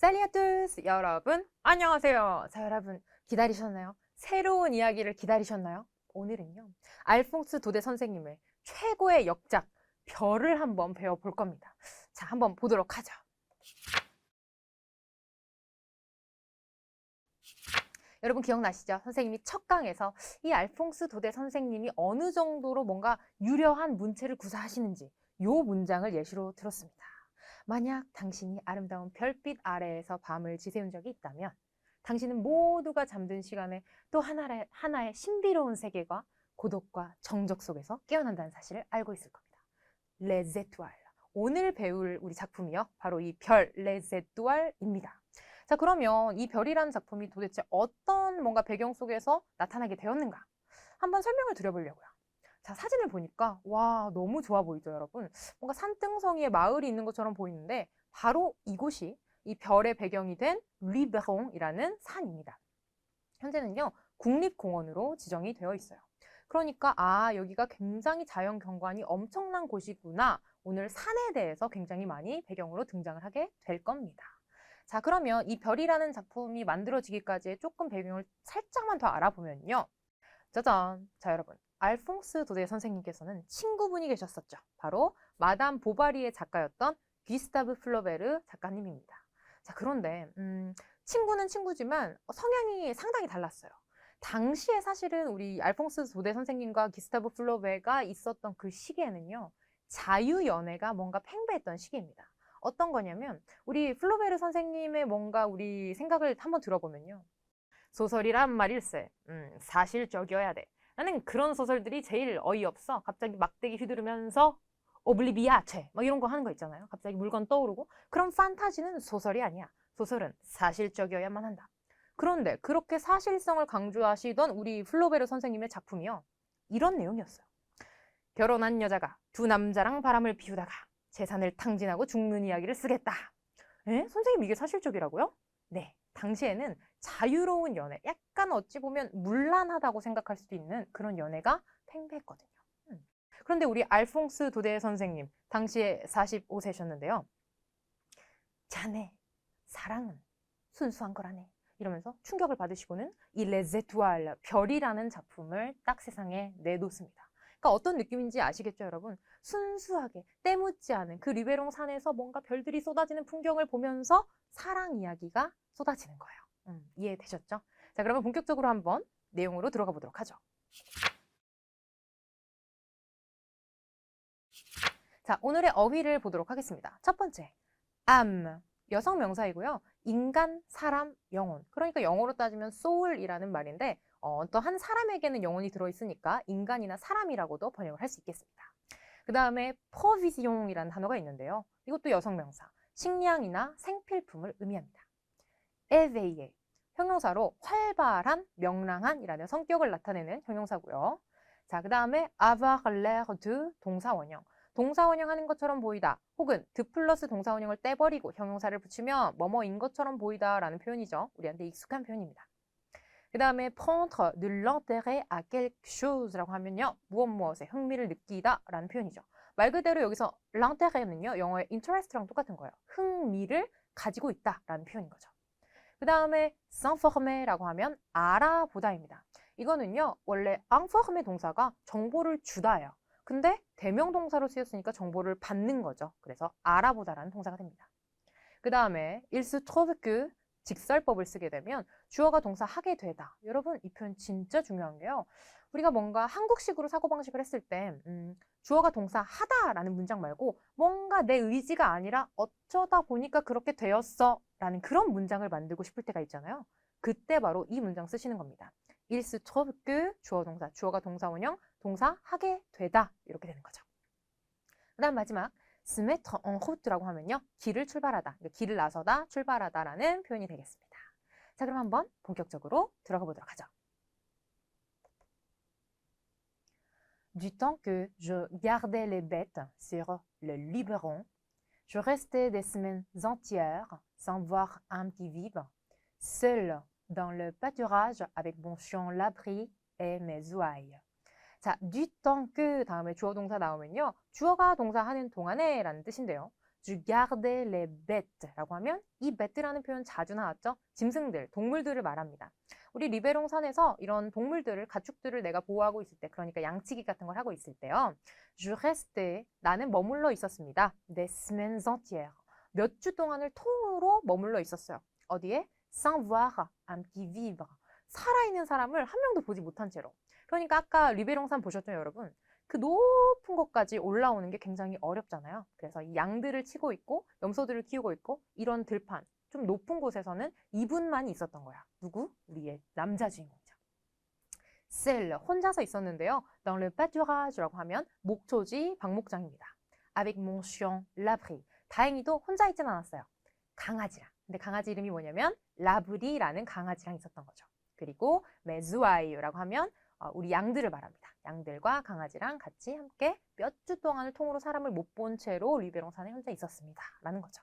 Salut à tous! 여러분, 안녕하세요. 자, 여러분, 기다리셨나요? 새로운 이야기를 기다리셨나요? 오늘은요, 알퐁스 도데 선생님의 최고의 역작, 별을 한번 배워볼 겁니다. 자, 한번 보도록 하죠. 여러분 기억나시죠? 선생님이 첫 강에서 이 알퐁스 도데 선생님이 어느 정도로 뭔가 유려한 문체를 구사하시는지 요 문장을 예시로 들었습니다. 만약 당신이 아름다운 별빛 아래에서 밤을 지새운 적이 있다면 당신은 모두가 잠든 시간에 또 하나의 신비로운 세계가 고독과 정적 속에서 깨어난다는 사실을 알고 있을 겁니다. Les étoiles. 오늘 배울 우리 작품이요. 바로 이 별, Les étoiles입니다. 자, 그러면 이 별이라는 작품이 도대체 어떤 뭔가 배경 속에서 나타나게 되었는가? 한번 설명을 드려보려고요. 자, 사진을 보니까 와, 너무 좋아 보이죠, 여러분? 뭔가 산등성이에 마을이 있는 것처럼 보이는데 바로 이곳이 이 별의 배경이 된 리베롱이라는 산입니다. 현재는요, 국립공원으로 지정이 되어 있어요. 그러니까 여기가 굉장히 자연 경관이 엄청난 곳이구나. 오늘 산에 대해서 굉장히 많이 배경으로 등장을 하게 될 겁니다. 자, 그러면 이 별이라는 작품이 만들어지기까지의 조금 배경을 살짝만 더 알아보면요. 짜잔! 자, 여러분. 알퐁스 도데 선생님께서는 친구분이 계셨었죠. 바로 마담 보바리의 작가였던 귀스타브 플로베르 작가님입니다. 자, 그런데 친구는 친구지만 성향이 상당히 달랐어요. 당시에 사실은 우리 알퐁스 도데 선생님과 기스타브 플로베가 있었던 그 시기에는요. 자유연애가 뭔가 팽배했던 시기입니다. 어떤 거냐면 우리 플로베르 선생님의 뭔가 우리 생각을 한번 들어보면요. 소설이란 말일세. 사실적이어야 돼. 나는 그런 소설들이 제일 어이없어. 갑자기 막대기 휘두르면서 오블리비아체 막 이런 거 하는 거 있잖아요. 갑자기 물건 떠오르고. 그런 판타지는 소설이 아니야. 소설은 사실적이어야만 한다. 그런데 그렇게 사실성을 강조하시던 우리 플로베르 선생님의 작품이요. 이런 내용이었어요. 결혼한 여자가 두 남자랑 바람을 피우다가 재산을 탕진하고 죽는 이야기를 쓰겠다. 에? 선생님 이게 사실적이라고요? 네. 당시에는 자유로운 연애, 약간 어찌 보면 문란하다고 생각할 수도 있는 그런 연애가 팽배했거든요. 그런데 우리 알퐁스 도데 선생님, 당시에 45세셨는데요. 자네, 사랑은 순수한 거라네. 이러면서 충격을 받으시고는 이 레제투알, 별이라는 작품을 딱 세상에 내놓습니다. 그러니까 어떤 느낌인지 아시겠죠, 여러분? 순수하게 때묻지 않은 그 리베롱 산에서 뭔가 별들이 쏟아지는 풍경을 보면서 사랑 이야기가 쏟아지는 거예요. 이해되셨죠? 자, 그러면 본격적으로 한번 내용으로 들어가 보도록 하죠. 자, 오늘의 어휘를 보도록 하겠습니다. 첫 번째, âme, 여성 명사이고요. 인간, 사람, 영혼. 그러니까 영어로 따지면 soul이라는 말인데 또 한 사람에게는 영혼이 들어있으니까 인간이나 사람이라고도 번역을 할 수 있겠습니다. 그 다음에 provision이라는 단어가 있는데요. 이것도 여성 명사, 식량이나 생필품을 의미합니다. éveillé, 형용사로 활발한, 명랑한이라는 성격을 나타내는 형용사고요. 자, 그 다음에 avoir l'air de, 동사원형. 동사원형 하는 것처럼 보이다, 혹은 de 플러스 동사원형을 떼버리고 형용사를 붙이면 뭐뭐인 것처럼 보이다 라는 표현이죠. 우리한테 익숙한 표현입니다. 그 다음에 prendre de l'intérêt à quelque chose라고 하면요. 무엇에 흥미를 느끼다 라는 표현이죠. 말 그대로 여기서 l'intérêt는요. 영어의 interest랑 똑같은 거예요. 흥미를 가지고 있다 라는 표현인 거죠. 그 다음에 s'informer라고 하면 알아보다입니다. 이거는요. 원래 informer 동사가 정보를 주다예요. 근데 대명동사로 쓰였으니까 정보를 받는 거죠. 그래서 알아보다라는 동사가 됩니다. 그 다음에 il se trouve que 직설법을 쓰게 되면 주어가 동사 하게 되다. 여러분 이 표현 진짜 중요한 게요. 우리가 뭔가 한국식으로 사고방식을 했을 때 주어가 동사 하다라는 문장 말고 뭔가 내 의지가 아니라 어쩌다 보니까 그렇게 되었어 라는 그런 문장을 만들고 싶을 때가 있잖아요. 그때 바로 이 문장 쓰시는 겁니다. il se trouve que 주어 동사, 주어가 동사원형, 동사 하게 되다 이렇게 되는 거죠. 그 다음 마지막 se mettre en route라고 하면요. 길을 출발하다, 길을 나서다, 출발하다라는 표현이 되겠습니다. 자, 그럼 한번 본격적으로 들어가 보도록 하죠. Du temps que je gardais les bêtes sur le Luberon, je restais des semaines entières sans voir un qui vive, seul dans le pâturage avec mon chien Labri et mes ouailles. 자, du temps que 다음에 주어 동사 나오면요. 주어가 동사 하는 동안에 라는 뜻인데요. Je gardais les bêtes라고 하면 이 bêtes라는 표현 자주 나왔죠? 짐승들, 동물들을 말합니다. 우리 리베롱산에서 이런 동물들을, 가축들을 내가 보호하고 있을 때, 그러니까 양치기 같은 걸 하고 있을 때요. Je restais, 나는 머물러 있었습니다. Des semaines entières. 몇 주 동안을 통으로 머물러 있었어요. 어디에? Sans voir un qui vivre. 살아있는 사람을 한 명도 보지 못한 채로. 그러니까 아까 리베롱산 보셨죠, 여러분? 그 높은 곳까지 올라오는 게 굉장히 어렵잖아요. 그래서 이 양들을 치고 있고 염소들을 키우고 있고 이런 들판, 좀 높은 곳에서는 이분만 있었던 거야. 누구? 우리의 남자 주인공이죠. seul, 혼자서 있었는데요. dans le pâturage라고 하면 목초지 방목장입니다. avec mon chien Labri. 다행히도 혼자 있진 않았어요. 강아지랑. 근데 강아지 이름이 뭐냐면 라브리라는 강아지랑 있었던 거죠. 그리고 메즈와이유라고 하면 우리 양들을 말합니다. 양들과 강아지랑 같이 함께 몇 주 동안을 통으로 사람을 못 본 채로 리베롱산에 혼자 있었습니다. 라는 거죠.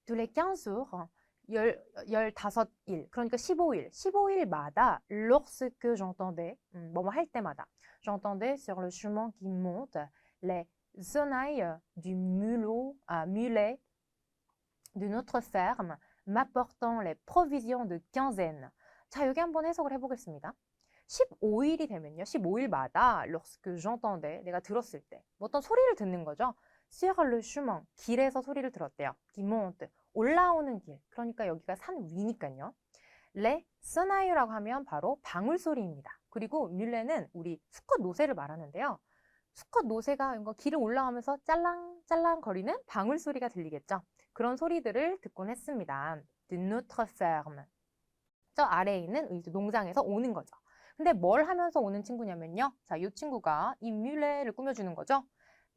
tous les 15 jours, 15일, 그러니까 15일, 15일마다 lorsque j'entendais, 뭐뭐 할 때마다 j'entendais sur le chemin qui monte les sonnailles du mulet de notre ferme m'apportant les provisions de quinzaine. 자, 여기 한번 해석을 해보겠습니다. 15일이 되면요. 15일마다 lorsque j'entendais, 내가 들었을 때 어떤 소리를 듣는 거죠. sur le chemin, 길에서 소리를 들었대요. qui monte, 올라오는 길. 그러니까 여기가 산 위니까요. les sonnailles라고 하면 바로 방울소리입니다. 그리고 뮬레는 우리 수컷 노새를 말하는데요. 수컷 노새가 길을 올라가면서 짤랑짤랑 거리는 방울소리가 들리겠죠. 그런 소리들을 듣곤 했습니다. de notre ferme. 저 아래에 있는 농장에서 오는 거죠. 근데 뭘 하면서 오는 친구냐면요. 자, 이 친구가 이 뮬레를 꾸며주는 거죠.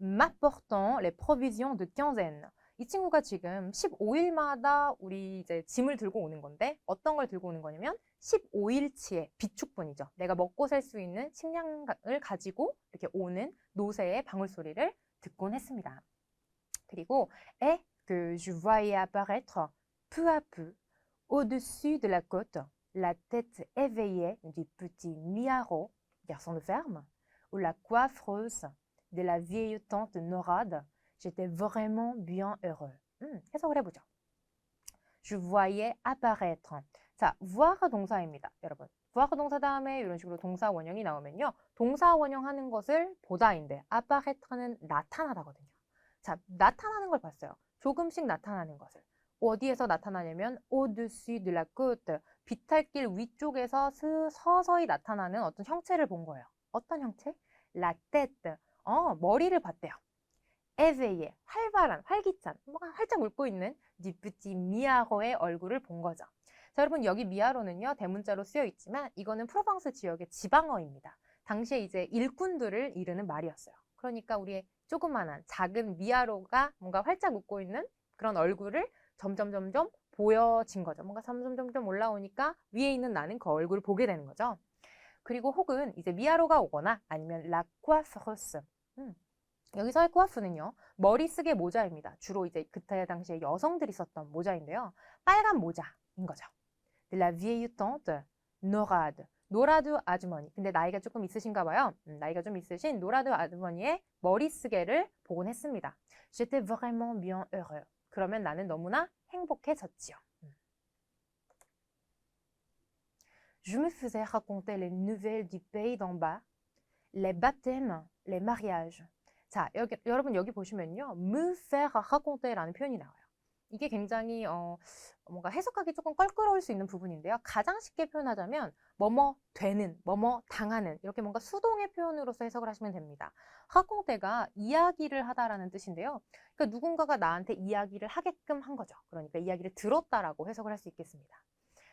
m'apportant les provisions de quinzaine. 이 친구가 지금 15일마다 우리 이제 짐을 들고 오는 건데 어떤 걸 들고 오는 거냐면 15일치의 비축분이죠. 내가 먹고 살 수 있는 식량을 가지고 이렇게 오는 노새의 방울소리를 듣곤 했습니다. 그리고 et que je voyais apparaître peu à peu au-dessus de la côte la tête éveillée du petit Miaro, garçon de ferme, ou la coiffeuse de la vieille tante Norade. J'étais vraiment bien heureux. 해석을 해보죠. Je voyais apparaître. 자, voir가 동사입니다, 여러분. voir가 동사 다음에 이런 식으로 동사 원형이 나오면요. 동사 원형 하는 것을 보다인데 apparaître는 나타나다거든요. 자, 나타나는 걸 봤어요. 조금씩 나타나는 것을. 어디에서 나타나냐면 au-dessus de la côte, 비탈길 위쪽에서 서서히 나타나는 어떤 형체를 본 거예요. 어떤 형체? la tête, 머리를 봤대요. éveillé, 활발한, 활기찬, 뭔가 활짝 웃고 있는 du petit Miaro의 얼굴을 본 거죠. 자, 여러분 여기 미아로는요 대문자로 쓰여 있지만 이거는 프로방스 지역의 지방어입니다. 당시에 이제 일꾼들을 이르는 말이었어요. 그러니까 우리의 조그만한 작은 미아로가 뭔가 활짝 웃고 있는 그런 얼굴을 점점 보여진 거죠. 뭔가 점점 올라오니까 위에 있는 나는 그 얼굴을 보게 되는 거죠. 그리고 혹은 이제 미아로가 오거나 아니면 la coiffeuse. 여기서의 코아프는요, 머리 쓰개 모자입니다. 주로 이제 그때 당시에 여성들이 썼던 모자인데요. 빨간 모자인 거죠. de la vieille tante Norade. 노라드 아주머니. 근데 나이가 조금 있으신가 봐요. 나이가 좀 있으신 노라드 아주머니의 머리 쓰개를 보곤 했습니다. J'étais vraiment bien heureux. 그러면 나는 너무나 행복해졌지요. Je me faisais raconter les nouvelles du pays d'en bas, les baptêmes, les mariages. 자, 여러분 여기 보시면요. me faire raconter라는 표현이 나와요. 이게 굉장히 뭔가 해석하기 조금 껄끄러울 수 있는 부분인데요. 가장 쉽게 표현하자면 뭐뭐 되는, 뭐뭐 당하는 이렇게 뭔가 수동의 표현으로서 해석을 하시면 됩니다. raconter가 이야기를 하다라는 뜻인데요. 그러니까 누군가가 나한테 이야기를 하게끔 한 거죠. 그러니까 이야기를 들었다라고 해석을 할 수 있겠습니다.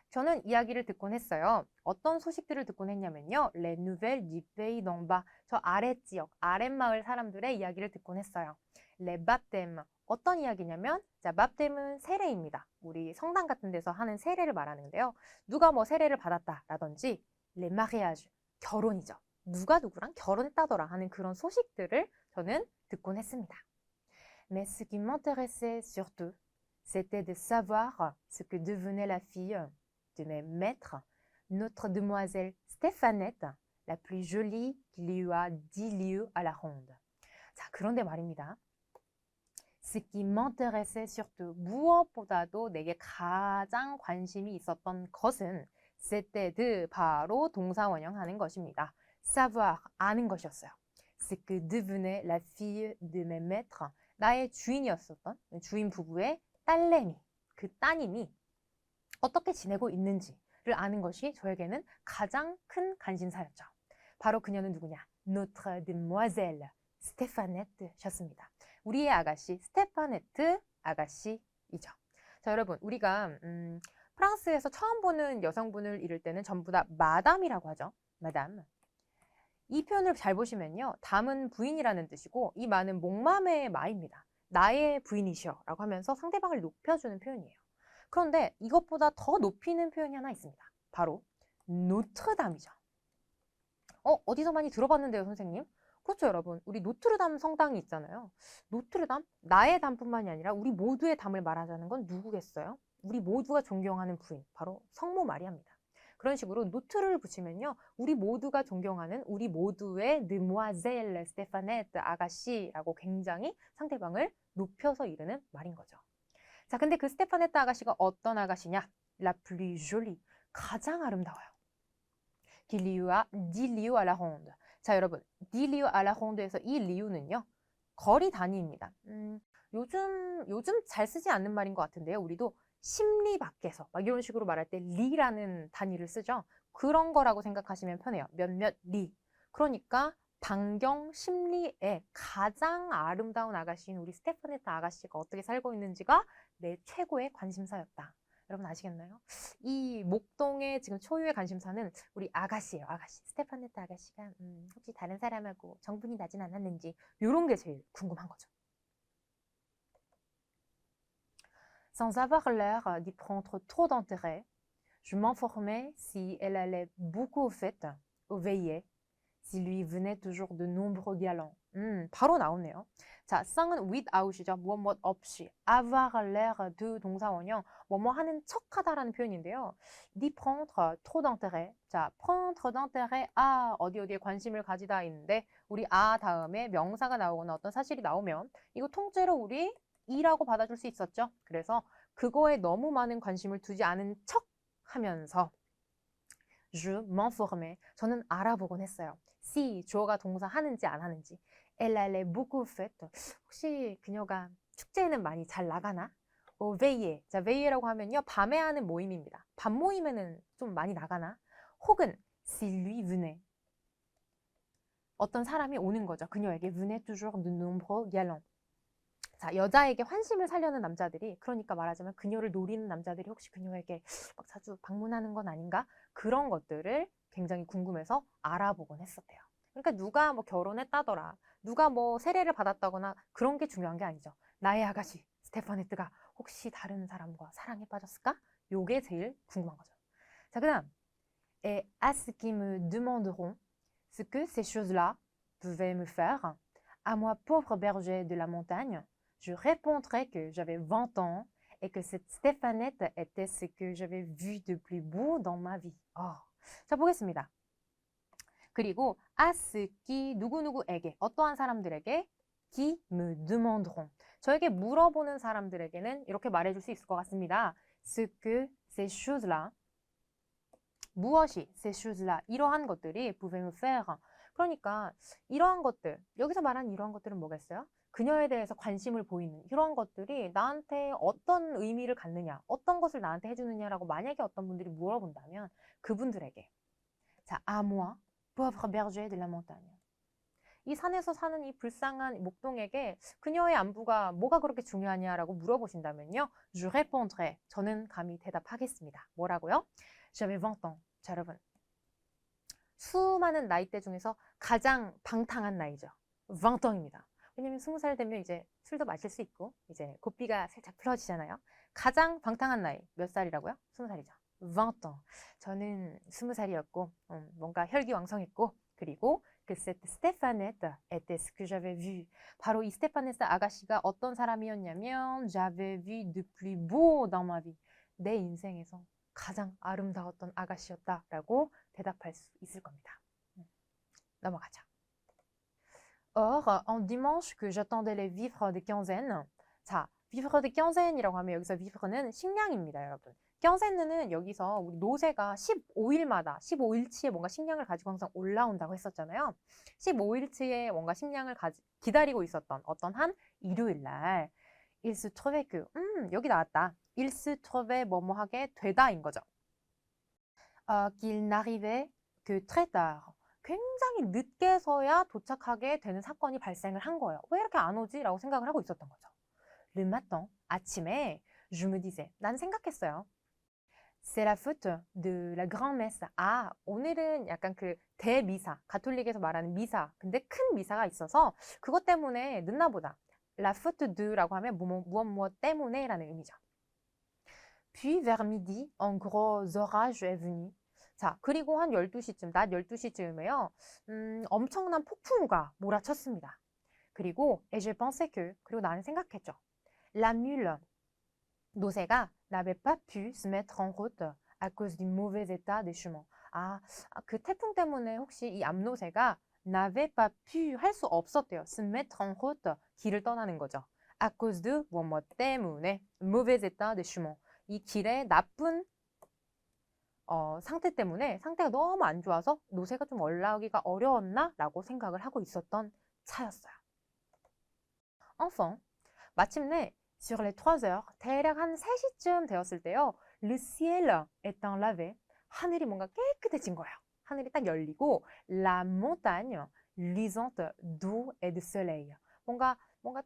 저는 이야기를 듣곤 했어요. 어떤 소식들을 듣곤 했냐면요. Les nouvelles du pays d'en bas. 저 아랫지역, 아랫마을 사람들의 이야기를 듣곤 했어요. Les baptêmes. 어떤 이야기냐면, 자, baptême은 세례입니다. 우리 성당 같은 데서 하는 세례를 말하는데요. 누가 뭐 세례를 받았다라든지, les mariages. 결혼이죠. 누가 누구랑 결혼했다더라 하는 그런 소식들을 저는 듣곤 했습니다. Mais ce qui m'intéressait surtout, c'était de savoir ce que devenait la fille de mes maîtres, notre demoiselle Stéphanette, la plus jolie qui lui a 10 lieues à la ronde. 자, 그런데 말입니다. Ce qui m'intéressait surtout, 무엇보다도 내게 가장 관심이 있었던 것은 c'était de, 바로 동사 원형하는 것입니다. savoir, 아는 것이었어요. Ce que devenait la fille de mes maîtres, 나의 주인이었었던 주인 부부의 딸내미, 그 따님이 어떻게 지내고 있는지를 아는 것이 저에게는 가장 큰 관심사였죠. 바로 그녀는 누구냐? Notre demoiselle 스테파네트셨습니다. 우리의 아가씨 스테파네트 아가씨이죠. 자, 여러분, 우리가 프랑스에서 처음 보는 여성분을 이룰 때는 전부 다 마담이라고 하죠. 마담. 이 표현을 잘 보시면요, 담은 부인이라는 뜻이고 이 마는 목마의 마입니다. 나의 부인이시여 라고 하면서 상대방을 높여주는 표현이에요. 그런데 이것보다 더 높이는 표현이 하나 있습니다. 바로 노트르담이죠. 어디서 많이 들어봤는데요, 선생님? 그렇죠, 여러분. 우리 노트르담 성당이 있잖아요. 노트르담, 나의 담뿐만이 아니라 우리 모두의 담을 말하자는 건 누구겠어요? 우리 모두가 존경하는 부인, 바로 성모 마리아입니다. 그런 식으로 노트를 붙이면요, 우리 모두가 존경하는 우리 모두의 느모아젤 스테파네트 아가씨라고 굉장히 상대방을 높여서 이르는 말인 거죠. 자, 근데 그 스테파네트 아가씨가 어떤 아가씨냐? La plus jolie, 가장 아름다워요. dit lieu à la ronde. 자, 여러분, dit lieu à la ronde에서 이 리우는요, 거리 단위입니다. 요즘 잘 쓰지 않는 말인 것 같은데요. 우리도 심리 밖에서 막 이런 식으로 말할 때 리라는 단위를 쓰죠. 그런 거라고 생각하시면 편해요. 몇몇 리. 그러니까 반경 심리에 가장 아름다운 아가씨인 우리 스테파네타 아가씨가 어떻게 살고 있는지가 내 최고의 관심사였다. 여러분 아시겠나요? 이 목동의 지금 초유의 관심사는 우리 아가씨예요. 아가씨. 스테파네타 아가씨가 혹시 다른 사람하고 정분이 나진 않았는지 이런 게 제일 궁금한 거죠. Sans avoir l'air d'y prendre trop d'intérêt, je m'informais si elle allait beaucoup aux fêtes, aux veillées, s'il lui venait toujours de nombreux galants. 바로 나오네요. 자, 쌍은 without이죠. 무엇 없이. avoir l'air de 동사 원형, 뭐뭐 하는 척하다라는 표현인데요. d'y prendre trop d'intérêt. 자, prendre d'intérêt, 어디에 관심을 가지다 있는데 우리 다음에 명사가 나오거나 어떤 사실이 나오면 이거 통째로 우리 이라고 받아줄 수 있었죠. 그래서 그거에 너무 많은 관심을 두지 않은 척 하면서 je m'informais. 저는 알아보곤 했어요. si, 주어가 동사 하는지 안 하는지. elle allait beaucoup aux fêtes. 혹시 그녀가 축제에는 많이 잘 나가나? au veillées. 자, veille라고 하면요, 밤에 하는 모임입니다. 밤 모임에는 좀 많이 나가나? 혹은 s'il lui venait. 어떤 사람이 오는 거죠. 그녀에게 venait toujours de nombreux galants. 자, 여자에게 환심을 사려는 남자들이, 그러니까 말하자면 그녀를 노리는 남자들이 혹시 그녀에게 막 자주 방문하는 건 아닌가? 그런 것들을 굉장히 궁금해서 알아보곤 했었대요. 그러니까 누가 뭐 결혼했다더라, 누가 뭐 세례를 받았다거나 그런 게 중요한 게 아니죠. 나의 아가씨 스테파네트가 혹시 다른 사람과 사랑에 빠졌을까? 요게 제일 궁금한 거죠. 자, 그다음 Et à ce qui me demanderont ce que ces choses-là pouvaient me faire, à moi pauvre berger de la montagne, je répondrai que j'avais 20 ans et que cette Stéphanette était ce que j'avais vu de plus beau dans ma vie. 자, 보겠습니다. 그리고 à ce qui 누구누구에게, 어떠한 사람들에게 qui me demanderont, 저에게 물어보는 사람들에게는 이렇게 말해줄 수 있을 것 같습니다. ce que ces choses-là, 무엇이 ces choses-là, 이러한 것들이 pouvaient me faire, 그러니까 이러한 것들, 여기서 말하는 이러한 것들은 뭐겠어요? 그녀에 대해서 관심을 보이는 이런 것들이 나한테 어떤 의미를 갖느냐, 어떤 것을 나한테 해주느냐라고 만약에 어떤 분들이 물어본다면 그분들에게, 자, à moi, pauvre berger de la montagne, 이 산에서 사는 이 불쌍한 목동에게 그녀의 안부가 뭐가 그렇게 중요하냐라고 물어보신다면요, je répondrai, 저는 감히 대답하겠습니다. 뭐라고요? j'avais 20 ans. 자, 여러분, 수많은 나이대 중에서 가장 방탕한 나이죠. 20입니다. 왜냐면 20살 되면 이제 술도 마실 수 있고 이제 고삐가 살짝 풀어지잖아요. 가장 방탕한 나이 몇 살이라고요? 20살이죠. 20. 저는 20살이었고 뭔가 혈기왕성했고, 그리고 그 스테파네트 était ce que j'avais vu. 바로 이 스테파네트 아가씨가 어떤 사람이었냐면 j'avais vu de plus beau dans ma vie. 내 인생에서 가장 아름다웠던 아가씨였다라고 대답할 수 있을 겁니다. 넘어가죠. Or, un dimanche que j'attendais les vivres de quinzaine, 자, vivre de quinzaine 이라고 하면 여기서 vivre는 식량입니다, 여러분. quinzaine는 여기서 우리 노새가 15일마다 15일치에 뭔가 식량을 가지고 항상 올라온다고 했었잖아요. 15일치에 뭔가 식량을 기다리고 있었던 어떤 한 일요일 날 il se trouvait que 여기 나왔다. il se trouvait 뭐뭐 하게 되다인 거죠. qu'il n'arrivait que très tard. 굉장히 늦게서야 도착하게 되는 사건이 발생을 한 거예요. 왜 이렇게 안 오지? 라고 생각을 하고 있었던 거죠. Le matin, 아침에 je me disais, 난 생각했어요. C'est la faute de la grand-messe. 아, 오늘은 약간 그 대미사, 가톨릭에서 말하는 미사, 근데 큰 미사가 있어서 그것 때문에 늦나 보다. La faute de라고 하면 무엇 때문에 라는 의미죠. Puis vers midi, un gros orage est venu. 자, 그리고 한 12시쯤, 낮 12시쯤에요. 엄청난 폭풍우가 몰아쳤습니다. 그리고 et je pensais que, 그리고 나는 생각했죠. La mule, 노새가 n'avait pas pu se mettre en route à cause du mauvais état des chemins. 그 태풍 때문에 혹시 이 암노새가 n'avait pas pu 할 수 없었대요. se mettre en route, 길을 떠나는 거죠. à cause de 뭐 때문에 mauvais état des chemins. 이 길의 나쁜 상태 때문에 상태가 너무 안 좋아서 노새가 좀 올라오기가 어려웠나? 라고 생각을 하고 있었던 차였어요. Enfin, 마침내 sur les 3 heures, 대략 한 3시쯤 되었을 때요. Le ciel étant lavé, 하늘이 뭔가 깨끗해진 거예요. 하늘이 딱 열리고 la montagne luisante d'eau et de soleil. 뭔가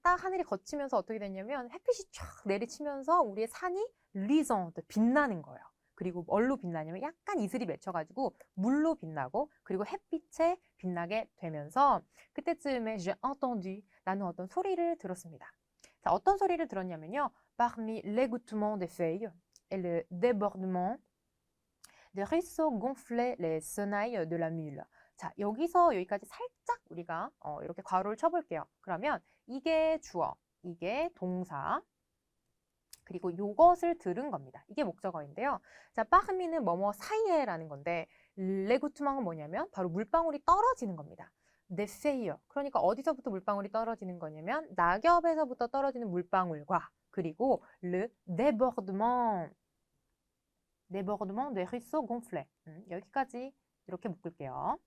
딱 하늘이 거치면서 어떻게 됐냐면 햇빛이 쫙 내리치면서 우리의 산이 luisante, 빛나는 거예요. 그리고 뭘로 빛나냐면 약간 이슬이 맺혀가지고 물로 빛나고 그리고 햇빛에 빛나게 되면서 그때쯤에 j'ai entendu, 나는 어떤 소리를 들었습니다. 자, 어떤 소리를 들었냐면요. Parmi l'égouttement des feuilles et le débordement des ruisseaux gonflaient les sonnailles de la mule. 자, 여기서 여기까지 살짝 우리가 이렇게 괄호를 쳐볼게요. 그러면 이게 주어, 이게 동사, 그리고 요것을 들은 겁니다. 이게 목적어인데요. 자, parmi는 뭐뭐 사이에라는 건데 l'égouttement은 뭐냐면 바로 물방울이 떨어지는 겁니다. des feuilles, 그러니까 어디서부터 물방울이 떨어지는 거냐면 낙엽에서부터 떨어지는 물방울과 그리고 le débordement des ruisseaux gonflés. 여기까지 이렇게 묶을게요.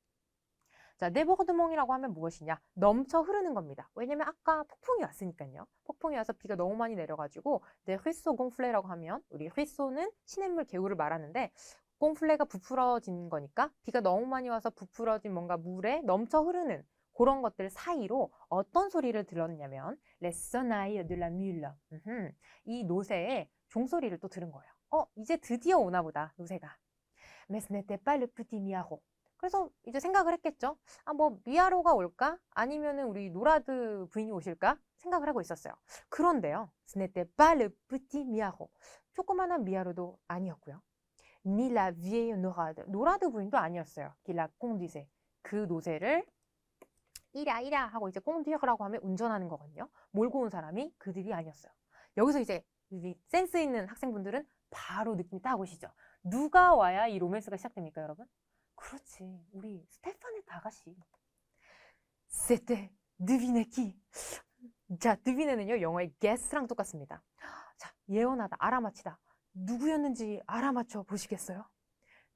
자, 데보르드몽이라고 하면 무엇이냐? 넘쳐 흐르는 겁니다. 왜냐면 아까 폭풍이 왔으니까요. 폭풍이 와서 비가 너무 많이 내려가지고 네, 휘소 공플레라고 하면 우리 휘소는 시냇물 개울을 말하는데 공플레가 부풀어진 거니까 비가 너무 많이 와서 부풀어진 뭔가 물에 넘쳐 흐르는 그런 것들 사이로 어떤 소리를 들었냐면 Les sonnailles de la mule. 이 노새의 종소리를 또 들은 거예요. 이제 드디어 오나 보다, 노새가. Mais ce n'était pas le petit miarro. 그래서 이제 생각을 했겠죠. 뭐 미아로가 올까? 아니면은 우리 노라드 부인이 오실까? 생각을 하고 있었어요. 그런데요. Ce n'était pas le petit miarro. 조그만한 미아로도 아니었고요. Ni la vieille Norade. 노라드 부인도 아니었어요. Qui la conduisait. 그 노새를 이랴 하고 이제 꽁디어라고 하면 운전하는 거거든요. 몰고 온 사람이 그들이 아니었어요. 여기서 이제 센스 있는 학생분들은 바로 느낌이 딱 오시죠. 누가 와야 이 로맨스가 시작됩니까, 여러분? 그렇지, 우리 스테파네타 아가씨. C'était devinez qui. 자, devine는요 영어의 guess랑 똑같습니다. 자, 예언하다, 알아맞히다. 누구였는지 알아맞혀 보시겠어요?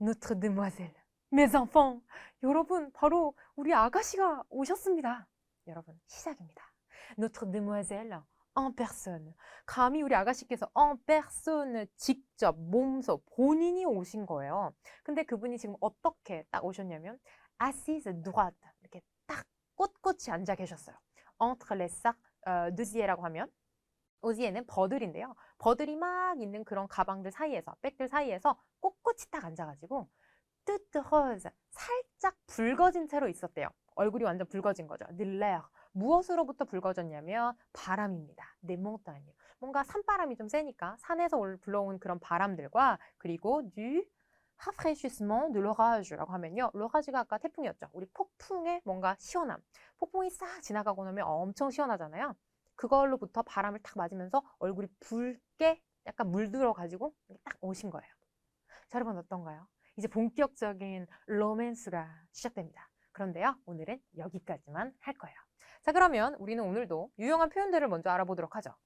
Notre demoiselle. Mes enfants. 여러분, 바로 우리 아가씨가 오셨습니다. 여러분, 시작입니다. Notre demoiselle en personne. 감히 우리 아가씨께서 en personne, 직접 몸소 본인이 오신 거예요. 근데 그분이 지금 어떻게 딱 오셨냐면 assise droite, 이렇게 딱 꼿꼿이 앉아 계셨어요. entre les sacs d'osier라고 하면 오지에는 버들인데요. 버들이 막 있는 그런 가방들 사이에서, 백들 사이에서 꼿꼿이 딱 앉아가지고 toute rose, 살짝 붉어진 채로 있었대요. 얼굴이 완전 붉어진 거죠. de l'air. 무엇으로부터 붉어졌냐면 바람입니다. des montagnes. 뭔가 산바람이 좀 세니까 산에서 불러온 그런 바람들과 그리고 du rafraîchissement de l'orage라고 하면요. l'orage가 아까 태풍이었죠. 우리 폭풍의 뭔가 시원함. 폭풍이 싹 지나가고 나면 엄청 시원하잖아요. 그걸로부터 바람을 딱 맞으면서 얼굴이 붉게 약간 물들어가지고 딱 오신 거예요. 자, 여러분 어떤가요? 이제 본격적인 로맨스가 시작됩니다. 그런데요, 오늘은 여기까지만 할 거예요. 자, 그러면 우리는 오늘도 유용한 표현들을 먼저 알아보도록 하죠.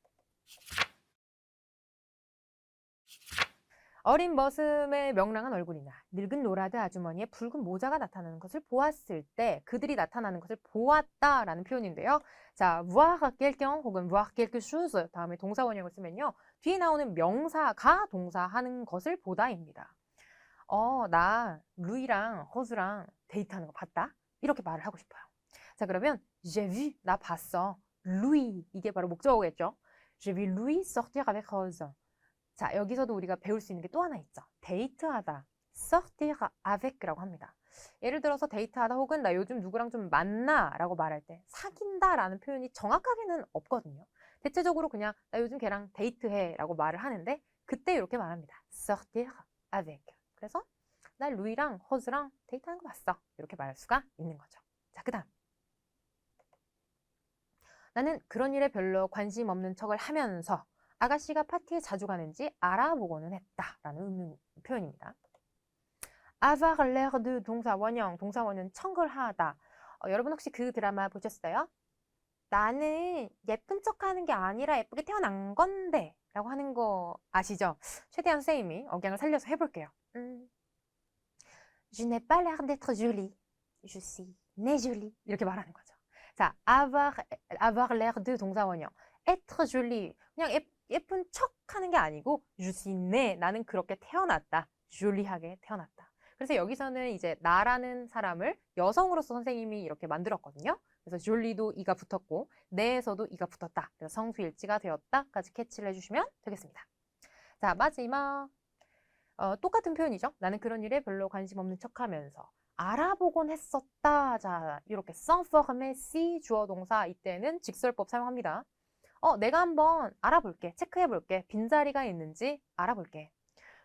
어린 머슴의 명랑한 얼굴이나 늙은 노라드 아주머니의 붉은 모자가 나타나는 것을 보았을 때 그들이 나타나는 것을 보았다라는 표현인데요. 자, voir quelqu'un 혹은 voir quelque chose 다음에 동사 원형을 쓰면요. 뒤에 나오는 명사가 동사하는 것을 보다입니다. 나 루이랑 허즈랑 데이트하는 거 봤다? 이렇게 말을 하고 싶어요. 자, 그러면 j'ai vu, 나 봤어. 루이, 이게 바로 목적어겠죠. j'ai vu Louis sortir avec Rose. 자, 여기서도 우리가 배울 수 있는 게 또 하나 있죠. 데이트하다, sortir avec라고 합니다. 예를 들어서 데이트하다 혹은 나 요즘 누구랑 좀 만나 라고 말할 때 사귄다 라는 표현이 정확하게는 없거든요. 대체적으로 그냥 나 요즘 걔랑 데이트해 라고 말을 하는데 그때 이렇게 말합니다. sortir avec. 그래서 나 루이랑 허즈랑 데이트하는 거 봤어. 이렇게 말할 수가 있는 거죠. 자, 그 다음. 나는 그런 일에 별로 관심 없는 척을 하면서 아가씨가 파티에 자주 가는지 알아보고는 했다라는 표현입니다. avoir l'air de 동사 원형, 동사 원은 청글하다. 여러분 혹시 그 드라마 보셨어요? 나는 예쁜 척하는 게 아니라 예쁘게 태어난 건데 라고 하는 거 아시죠? 최대한 선생님이 억양을 살려서 해볼게요. Je n'ai pas l'air d'être jolie. Je suis née jolie. 이렇게 말하는 거죠. 자, avoir l'air de 동사 원형. être jolie. 그냥 예쁜 척 하는 게 아니고 je suis née. 나는 그렇게 태어났다. jolie하게 태어났다. 그래서 여기서는 이제 나라는 사람을 여성으로서 선생님이 이렇게 만들었거든요. 그래서 jolie도 이가 붙었고 네에서도 이가 붙었다. 그래서 성수일치가 되었다까지 캐치를 해주시면 되겠습니다. 자, 마지막. 똑같은 표현이죠. 나는 그런 일에 별로 관심 없는 척하면서 알아보곤 했었다. 자, 이렇게 s'informer, si 주어 동사 이때는 직설법 사용합니다. 내가 한번 알아볼게, 체크해볼게, 빈자리가 있는지 알아볼게.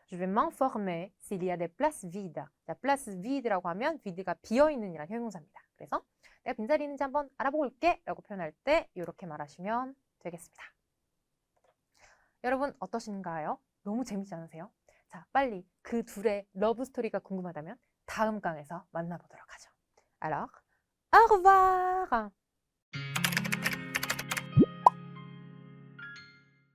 Je vais m'informer s'il y a des places vides. 자, places vide라고 하면 vide가 비어있는이라는 형용사입니다. 그래서 내가 빈자리 있는지 한번 알아보고 올게 라고 표현할 때 이렇게 말하시면 되겠습니다. 여러분 어떠신가요? 너무 재밌지 않으세요? 자, 빨리 그 둘의 러브 스토리가 궁금하다면 다음 강에서 만나보도록 하죠. Alors, au revoir!